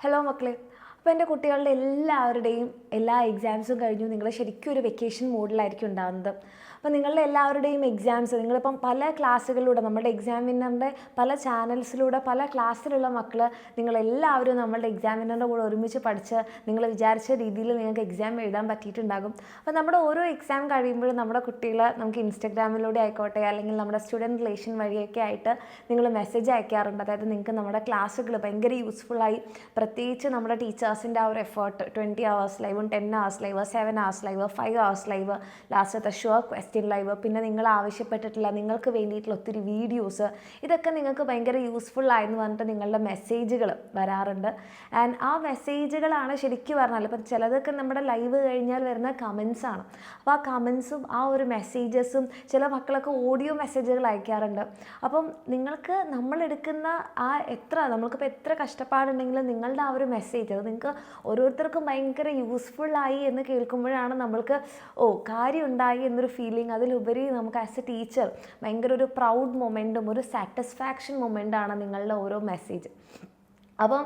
Hello മക്കളെ. അപ്പോൾ എൻ്റെ കുട്ടികളുടെ എല്ലാവരുടെയും എല്ലാ എക്സാംസും കഴിഞ്ഞു. നിങ്ങൾ ശരിക്കും ഒരു വെക്കേഷൻ മോഡിലായിരിക്കും ഉണ്ടാകുന്നത്. അപ്പോൾ നിങ്ങളുടെ എല്ലാവരുടെയും എക്സാംസ് നിങ്ങളിപ്പം പല ക്ലാസ്സുകളിലൂടെ നമ്മുടെ എക്സാമിനറിൻ്റെ പല ചാനൽസിലൂടെ പല ക്ലാസ്സിലുള്ള മക്കൾ നിങ്ങളെല്ലാവരും നമ്മളുടെ എക്സാമിനറിൻ്റെ കൂടെ ഒരുമിച്ച് പഠിച്ച് നിങ്ങൾ വിചാരിച്ച രീതിയിൽ നിങ്ങൾക്ക് എക്സാം എഴുതാൻ പറ്റിയിട്ടുണ്ടാകും. അപ്പോൾ നമ്മുടെ ഓരോ എക്സാം കഴിയുമ്പോഴും നമ്മുടെ കുട്ടികളെ നമുക്ക് ഇൻസ്റ്റഗ്രാമിലൂടെ ആയിക്കോട്ടെ അല്ലെങ്കിൽ നമ്മുടെ സ്റ്റുഡൻറ്റ് റിലേഷൻ വഴിയൊക്കെ ആയിട്ട് നിങ്ങൾ മെസ്സേജ് അയക്കാറുണ്ട്. അതായത് നിങ്ങൾക്ക് നമ്മുടെ ക്ലാസ്സുകൾ ഭയങ്കര യൂസ്ഫുള്ളായി, പ്രത്യേകിച്ച് നമ്മുടെ ടീച്ചേഴ്സിൻ്റെ ആ ഒരു effort 20 hours ലൈവും 10 hours live 7 hours live 5 hours live ലാസ്റ്റത്തെ ഷുവർ ക്വസ്റ്റ്യൻ ലൈവ് പിന്നെ നിങ്ങൾ ആവശ്യപ്പെട്ടിട്ടുള്ള നിങ്ങൾക്ക് വേണ്ടിയിട്ടുള്ള ഒത്തിരി വീഡിയോസ് ഇതൊക്കെ നിങ്ങൾക്ക് ഭയങ്കര യൂസ്ഫുള്ളായെന്ന് പറഞ്ഞിട്ട് നിങ്ങളുടെ മെസ്സേജുകൾ വരാറുണ്ട്. ആൻഡ് ആ മെസ്സേജുകളാണ് ശരിക്കും പറഞ്ഞാൽ ഇപ്പം ചിലതൊക്കെ നമ്മുടെ ലൈവ് കഴിഞ്ഞാൽ വരുന്ന കമൻസാണ്. അപ്പോൾ ആ കമൻസും ആ ഒരു മെസ്സേജസും ചില മക്കളൊക്കെ ഓഡിയോ മെസ്സേജുകൾ അയക്കാറുണ്ട്. അപ്പം നിങ്ങൾക്ക് നമ്മളെടുക്കുന്ന ആ നമുക്കിപ്പോൾ എത്ര കഷ്ടപ്പാടുണ്ടെങ്കിലും നിങ്ങളുടെ ആ ഒരു മെസ്സേജ് അത് നിങ്ങൾക്ക് ഓരോരുത്തർക്കും ഭയങ്കര യൂസ്ഫുള്ളായി എന്ന് കേൾക്കുമ്പോഴാണ് നമ്മൾക്ക് കാര്യം ഉണ്ടായി എന്നൊരു ഫീലിംഗ്. അതിലുപരി നമുക്ക് ആസ് എ ടീച്ചർ ഭയങ്കര ഒരു പ്രൗഡ് മൊമെൻറ്റും ഒരു സാറ്റിസ്ഫാക്ഷൻ മൊമെൻ്റാണ് നിങ്ങളുടെ ഓരോ മെസ്സേജ്. അപ്പം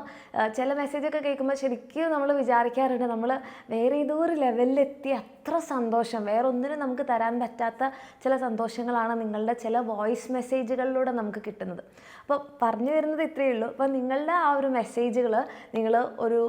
ചില മെസ്സേജൊക്കെ കേൾക്കുമ്പോൾ ശരിക്കും നമ്മൾ വിചാരിക്കാറുണ്ട് നമ്മൾ വേറെ ഏതോ ഒരു ലെവലിലെത്തി അത്ര സന്തോഷം വേറെ ഒന്നിനും നമുക്ക് തരാൻ പറ്റാത്ത ചില സന്തോഷങ്ങളാണ് നിങ്ങളുടെ ചില വോയിസ് മെസ്സേജുകളിലൂടെ നമുക്ക് കിട്ടുന്നത്. അപ്പോൾ പറഞ്ഞു വരുന്നത് ഇത്രയേ ഉള്ളൂ. അപ്പോൾ നിങ്ങളുടെ ആ ഒരു മെസ്സേജുകൾ നിങ്ങൾ ഒരു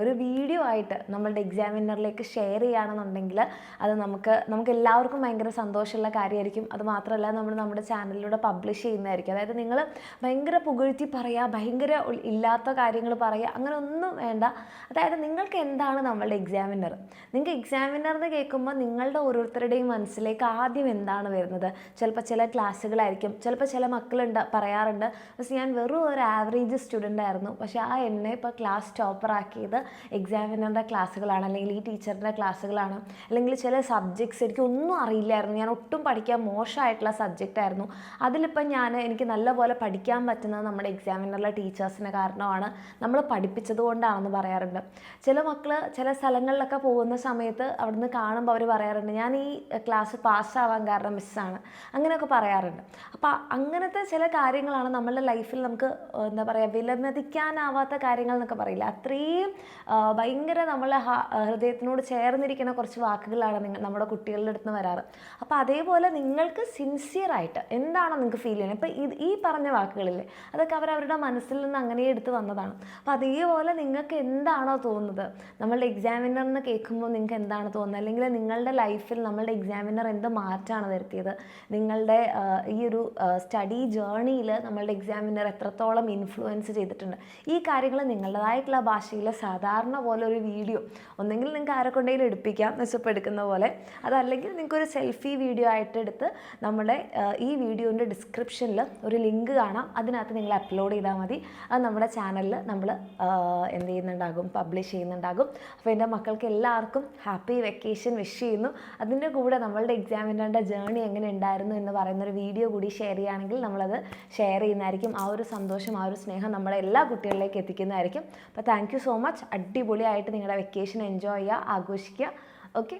ഒരു വീഡിയോ ആയിട്ട് നമ്മളുടെ എക്സാമിനറിലേക്ക് ഷെയർ ചെയ്യുകയാണെന്നുണ്ടെങ്കിൽ അത് നമുക്ക് എല്ലാവർക്കും ഭയങ്കര സന്തോഷമുള്ള കാര്യമായിരിക്കും. അത് മാത്രമല്ല നമ്മൾ നമ്മുടെ ചാനലിലൂടെ പബ്ലിഷ് ചെയ്യുന്നതായിരിക്കും. അതായത് നിങ്ങൾ ഭയങ്കര പുകഴ്ത്തി പറയുക, ഭയങ്കര ഇല്ലാത്ത കാര്യങ്ങൾ പറയുക, അങ്ങനെ ഒന്നും വേണ്ട. അതായത് നിങ്ങൾക്ക് എന്താണ് നമ്മളുടെ എക്സാമിനർ, നിങ്ങൾക്ക് എക്സാമിനറിന് കേൾക്കുമ്പോൾ നിങ്ങളുടെ ഓരോരുത്തരുടെയും മനസ്സിലേക്ക് ആദ്യം എന്താണ് വരുന്നത്? ചിലപ്പോൾ ചില ക്ലാസ്സുകളായിരിക്കും, ചിലപ്പോൾ ചില മക്കളുണ്ട് പറയാറുണ്ട് പക്ഷേ ഞാൻ വെറും ഒരു ആവറേജ് സ്റ്റുഡൻ്റ് ആയിരുന്നു, പക്ഷേ ആ എന്നെ ഇപ്പോൾ ക്ലാസ് ടോപ്പറാക്കിയത് എക്സാമിനറിൻ്റെ ക്ലാസ്സുകളാണ്, അല്ലെങ്കിൽ ഈ ടീച്ചറിൻ്റെ ക്ലാസ്സുകളാണ്, അല്ലെങ്കിൽ ചില സബ്ജക്ട്സ് എനിക്ക് ഒന്നും അറിയില്ലായിരുന്നു, ഞാൻ ഒട്ടും പഠിക്കാൻ മോശമായിട്ടുള്ള സബ്ജക്റ്റായിരുന്നു, അതിലിപ്പം എനിക്ക് നല്ലപോലെ പഠിക്കാൻ പറ്റുന്നത് നമ്മുടെ എക്സാമിനറിലെ ടീച്ചേഴ്സിന് കാരണമാണ്, നമ്മൾ പഠിപ്പിച്ചത് കൊണ്ടാണെന്ന് പറയാറുണ്ട്. ചില മക്കൾ ചില സ്ഥലങ്ങളിലൊക്കെ പോകുന്ന സമയത്ത് അവിടുന്ന് കാണുമ്പോൾ അവർ പറയാറുണ്ട് ഞാൻ ഈ ക്ലാസ് പാസ്സാവാൻ കാരണം മിസ്സാണ്, അങ്ങനെയൊക്കെ പറയാറുണ്ട്. അപ്പോൾ അങ്ങനത്തെ ചില കാര്യങ്ങളാണ് നമ്മളുടെ ലൈഫിൽ നമുക്ക് വിലമതിക്കാനാവാത്ത കാര്യങ്ങൾ എന്നൊക്കെ പറയില്ല, അത്രയും ഭയങ്കര നമ്മളെ ഹൃദയത്തിനോട് ചേർന്നിരിക്കുന്ന കുറച്ച് വാക്കുകളാണ് നമ്മുടെ കുട്ടികളുടെ അടുത്ത് നിന്ന് വരാറ്. അപ്പോൾ അതേപോലെ നിങ്ങൾക്ക് സിൻസിയറായിട്ട് എന്താണോ നിങ്ങൾക്ക് ഫീൽ ചെയ്യുന്നത്, ഇപ്പോൾ ഈ പറഞ്ഞ വാക്കുകളില്ലേ അതൊക്കെ അവരവരുടെ മനസ്സിൽ നിന്ന് അങ്ങനെ എടുത്ത് വന്നതാണ്. അപ്പോൾ അതേപോലെ നിങ്ങൾക്ക് എന്താണോ തോന്നുന്നത്, നമ്മളുടെ എക്സാമിനറിന് കേൾക്കുമ്പോൾ നിങ്ങൾക്ക് എന്താണ് തോന്നുന്നത്, അല്ലെങ്കിൽ നിങ്ങളുടെ ലൈഫിൽ നമ്മളുടെ എക്സാമിനർ എന്ത് മാറ്റമാണ് വരുത്തിയത്, നിങ്ങളുടെ ഈ ഒരു സ്റ്റഡി ജേർണിയിൽ നമ്മളുടെ എക്സാമിനർ എത്രത്തോളം ഇൻഫ്ലുവൻസ് ചെയ്തിട്ടുണ്ട്, ഈ കാര്യങ്ങൾ നിങ്ങളുടേതായിട്ടുള്ള ഭാഷയിൽ സാധാരണ പോലെ ഒരു വീഡിയോ ഒന്നെങ്കിൽ നിങ്ങൾക്ക് ആരെ കൊണ്ടെങ്കിലും എടുപ്പിക്കാം മെസ്സപ്പ് എടുക്കുന്ന പോലെ, അതല്ലെങ്കിൽ നിങ്ങൾക്കൊരു സെൽഫി വീഡിയോ ആയിട്ട് എടുത്ത് നമ്മുടെ ഈ വീഡിയോൻ്റെ ഡിസ്ക്രിപ്ഷനിൽ ഒരു ലിങ്ക് കാണാം, അതിനകത്ത് നിങ്ങൾ അപ്ലോഡ് ചെയ്താൽ മതി. അത് നമ്മുടെ ചാനലിൽ നമ്മൾ പബ്ലിഷ് ചെയ്യുന്നുണ്ടാകും. അപ്പോൾ എൻ്റെ മക്കൾക്ക് എല്ലാവർക്കും ഹാപ്പി വെക്കേഷൻ വിഷ് ചെയ്യുന്നു. അതിൻ്റെ കൂടെ നമ്മളുടെ എക്സാമിനറിൻ്റെ ജേർണി എങ്ങനെ ഉണ്ടായിരുന്നു എന്ന് പറയുന്നൊരു വീഡിയോ കൂടി ഷെയർ ചെയ്യുകയാണെങ്കിൽ നമ്മളത് ഷെയർ ചെയ്യുന്നതായിരിക്കും. ആ ഒരു സന്തോഷം ആ ഒരു സ്നേഹം നമ്മുടെ എല്ലാ കുട്ടികളിലേക്ക് എത്തിക്കുന്നതായിരിക്കും. അപ്പോൾ താങ്ക് യു സോ മച്ച്. അടിപൊളിയായിട്ട് നിങ്ങളുടെ വെക്കേഷൻ എൻജോയ് ചെയ്യുക, ആഘോഷിക്കുക. ഓക്കെ.